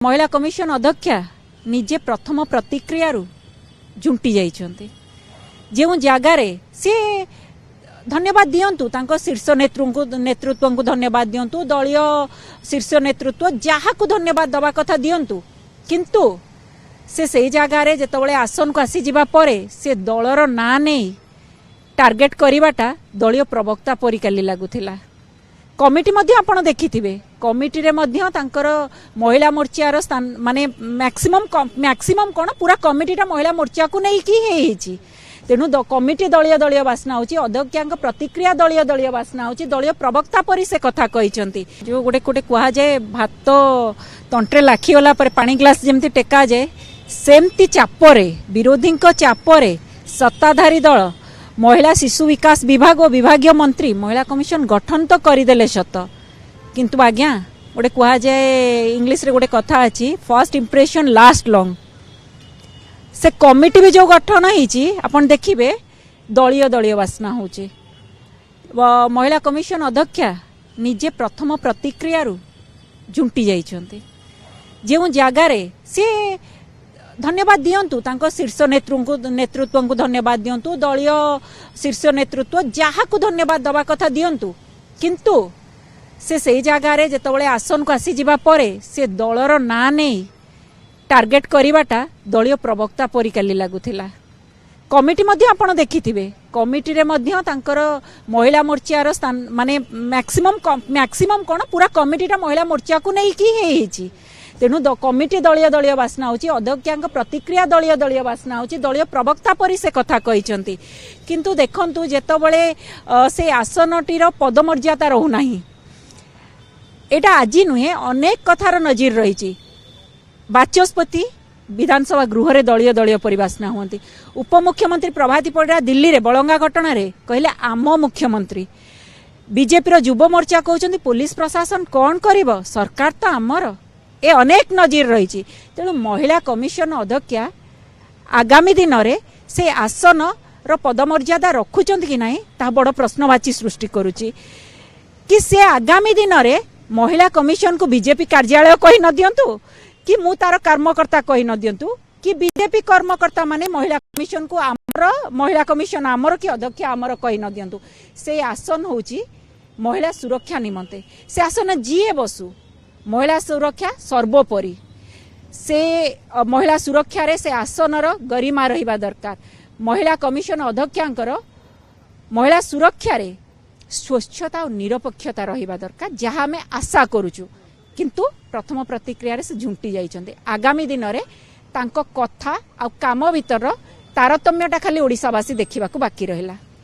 महिला कमिशन अध्यक्षा निजे प्रथम प्रतिक्रिया झुंटी जाइछन्ते जो जगार सी धन्यवाद दियंतु तांको शीर्ष नेतृत्व को धन्यवाद दियंतु दलीय शीर्ष नेतृत्व जहाँ को धन्यवाद दवा कथा दियंतु किंतु से जगार जितेबाला आसन को आसी जिबा परे से दलर ना नहीं टार्गेट करिवाटा दलीय प्रवक्ता परिकाली लागुथिला। कमिटी मध्य आपण देखिथिबे कमिटी रे मध्य तांकर महिला मोर्चार स्थान माने मैक्सिमम कोन पूरा कमिटीटा महिला मोर्चा को नहीं की हेछि तेणु कमिटी दलीय दलीय बासना होची अध्यक्षा प्रतिक्रिया दलीय दलीय बासना होची दलीय प्रवक्ता परि से कथा कहिसंती जो गोटे कोटे कहा जाए भात तंट्रे लाखी गला पर पानी ग्लास जेमती टेका जाए सेमती चापरे विरोधी चापरे सत्ताधारी दल महिला शिशु विकास विभाग और विभागीय मंत्री महिला कमिशन गठन तो करदेले सत किंतु आज्ञा गोटे कहा जाए इंग्लिश रे गोटे कथा अछि फर्स्ट इंप्रेशन लास्ट लॉन्ग से कमिटी भी जो गठन होईची आपण देखिबे दलीय दलीय बासना होची महिला कमिशन अध्यक्षा निजे प्रथम प्रतिक्रिया झुंटी जाइछन्ते जो जगार सी धन्यवाद दियंतु तांको शीर्ष नेतृत्व को धन्यवाद दियंतु दलीय शीर्ष नेतृत्व जहाँ को धन्यवाद दवा कथा दियंतु किंतु से जगार जितेबाला आसन को आसी जिबा परे से दलर ना नहीं टार्गेट करिवाटा दलीय प्रवक्ता परिकाली लागुथिला। कमिटी मध्य आपण देखिथिबे कमिटी रे मध्य तांकर महिला मोर्चार स्थान माने मैक्सिमम कोन पूरा कमिटीटा महिला मोर्चा को नहीं की हेछि तेणु कमिटी दलीय दलीय बासना होची अध्यक्षा प्रतिक्रिया दलीय दलीय बासना होची दलीय प्रवक्ता परि से कथा कहिसंती किंतु देखंतु जेतबळे से आसनटीर पदमर्यादा रहू नाही एटा आजि नुहे अनेक कथार नजीर रहिछि बाचस्पति विधानसभा गृह रे दलीय दलीय परिबासना होती उपमुख्यमंत्री प्रभाती परिड़ा दिल्ली रे बलंगा घटना रे कहले आम मुख्यमंत्री बीजेपी रो युव मोर्चा कहउछन्ती पुलिस प्रशासन कौन करिवो सरकार तो आमर ए अनेक नजीर रही तेणु महिला कमिशन अध्यक्षा आगामी दिन में से आसन रो पदमर्यादा रखुचंती कि नहीं ता बड़ प्रश्नवाची सृष्टि करुची कि से आगामी दिन में महिला कमिशन को बीजेपी कार्यालय कही न दियंतु कि मु तार कर्मकर्ता कही न दियंतु कि बीजेपी कर्मकर्ता माने महिला कमिशन को आमर महिला कमिशन आमर कि अध्यक्ष आमर कही न दियंतु से आसन होची महिला सुरक्षा निमंते से आसन जीए बसु महिला सुरक्षा सर्वोपरि से महिला सुरक्षा रे से आसनर गरिमा रहिबा दरकार महिला कमिशन अध्यक्षांकर महिला सुरक्षा रे स्वच्छता और निरपेक्षता रहिबा दरकार जहाँ आम आशा करूचु किंतु प्रथम प्रतिक्रिया रे से झुंटी जाइछन्ते आगामी दिन रे तांको कथा आ काम भीतर तारतम्यटा खाली ओडिसावासी देखिबाकू बाकी रहिला।